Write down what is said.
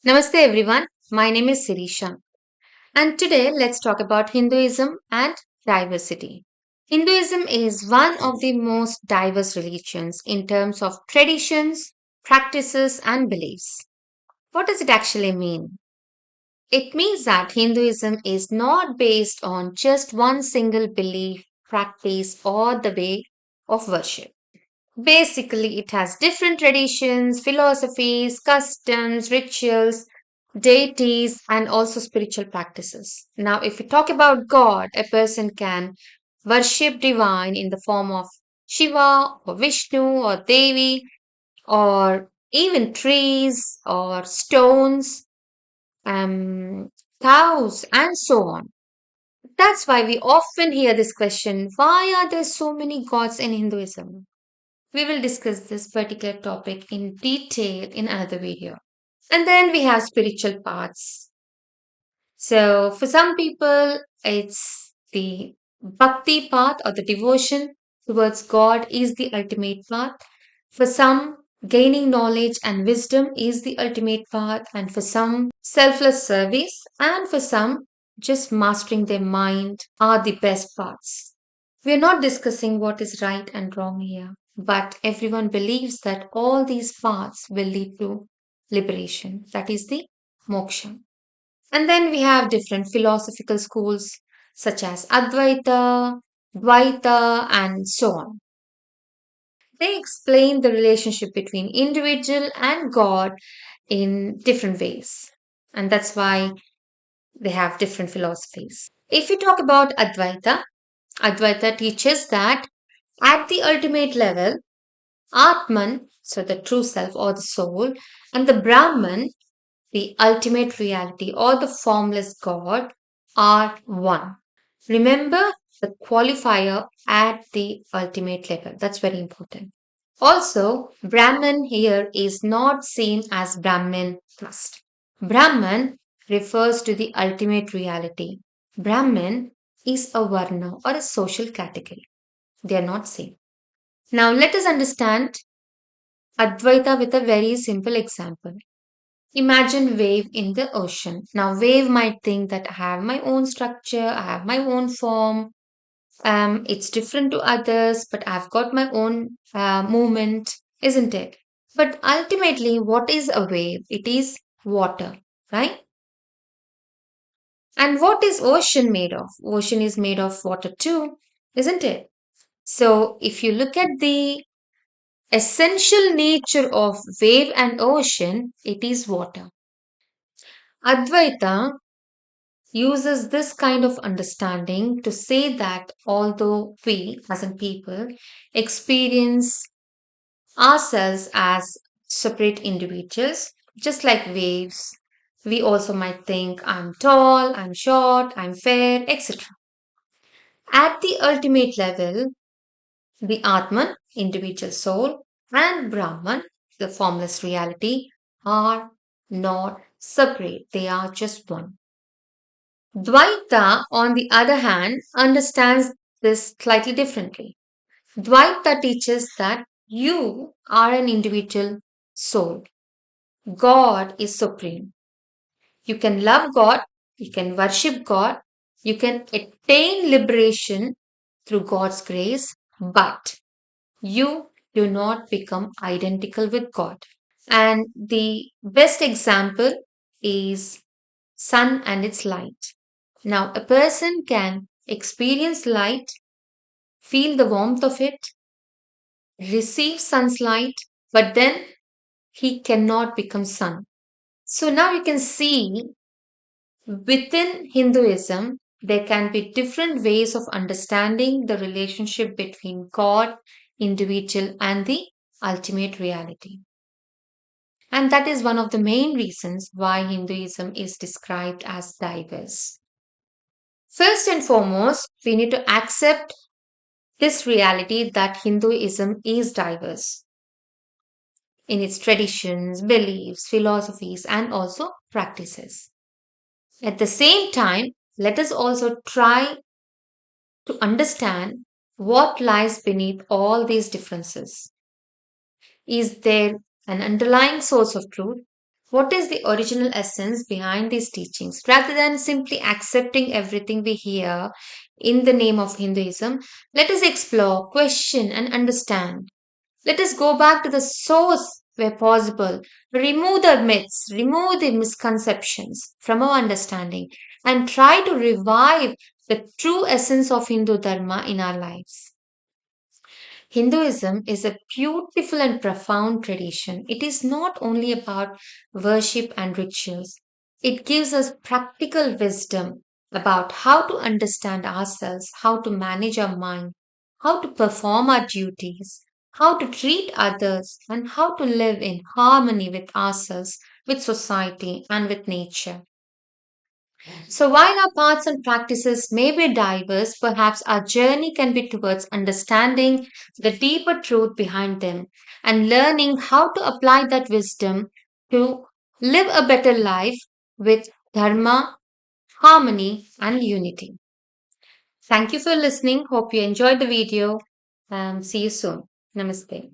Namaste everyone, my name is Sirisha and today let's talk about Hinduism and diversity. Hinduism is one of the most diverse religions in terms of traditions, practices and beliefs. What does it actually mean? It means that Hinduism is not based on just one single belief, practice or the way of worship. Basically, it has different traditions, philosophies, customs, rituals, deities, and also spiritual practices. Now, if we talk about God, a person can worship divine in the form of Shiva or Vishnu or Devi or even trees or stones, um, cows, and so on. That's why we often hear this question, why are there so many gods in Hinduism? We will discuss this particular topic in detail in another video. And then we have spiritual paths. So for some people, it's the bhakti path or the devotion towards God is the ultimate path. For some, gaining knowledge and wisdom is the ultimate path. And for some, selfless service. And for some, just mastering their mind are the best paths. We are not discussing what is right and wrong here, but everyone believes that all these paths will lead to liberation. That is the moksha. And then we have different philosophical schools such as Advaitha, Dhvaitha, and so on. They explain the relationship between individual and God in different ways. And that's why they have different philosophies. If we talk about Advaita, Advaita teaches that at the ultimate level, Atman, so the true self or the soul, and the Brahman, the ultimate reality or the formless God, are one. Remember the qualifier at the ultimate level. That's very important. Also, Brahman here is not same as Brahmin caste. Brahman refers to the ultimate reality. Brahmin is a varna or a social category. They are not same. Now let us understand Advaita with a very simple example. Imagine wave in the ocean. Now wave might think that I have my own structure, I have my own form, it's different to others, but I've got my own movement, isn't it? But ultimately, what is a wave? It is water, right? And what is ocean made of? Ocean is made of water too, isn't it? So if you look at the essential nature of wave and ocean, it is water. Advaita uses this kind of understanding to say that although we, as in people, experience ourselves as separate individuals, just like waves, we also might think I'm tall, I'm short, I'm fair, etc. At the ultimate level, the Atman, individual soul, and Brahman, the formless reality, are not separate, they are just one. Dvaita, on the other hand, understands this slightly differently. Dvaita teaches that you are an individual soul. God is supreme. You can love God, you can worship God, you can attain liberation through God's grace, but you do not become identical with God. And the best example is sun and its light. Now, a person can experience light, feel the warmth of it, receive sun's light, but then he cannot become sun. So now you can see within Hinduism, there can be different ways of understanding the relationship between God, individual, and the ultimate reality. And that is one of the main reasons why Hinduism is described as diverse. First and foremost, we need to accept this reality that Hinduism is diverse in its traditions, beliefs, philosophies, and also practices. At the same time, let us also try to understand what lies beneath all these differences. Is there an underlying source of truth? What is the original essence behind these teachings? Rather than simply accepting everything we hear in the name of Hinduism, let us explore, question, and understand. Let us go back to the source where possible, remove the myths, remove the misconceptions from our understanding, and try to revive the true essence of Hindu Dharma in our lives. Hinduism is a beautiful and profound tradition. It is not only about worship and rituals, it gives us practical wisdom about how to understand ourselves, how to manage our mind, how to perform our duties, how to treat others, and how to live in harmony with ourselves, with society, and with nature. So, while our paths and practices may be diverse, perhaps our journey can be towards understanding the deeper truth behind them and learning how to apply that wisdom to live a better life with dharma, harmony, and unity. Thank you for listening. Hope you enjoyed the video and see you soon. Namaste.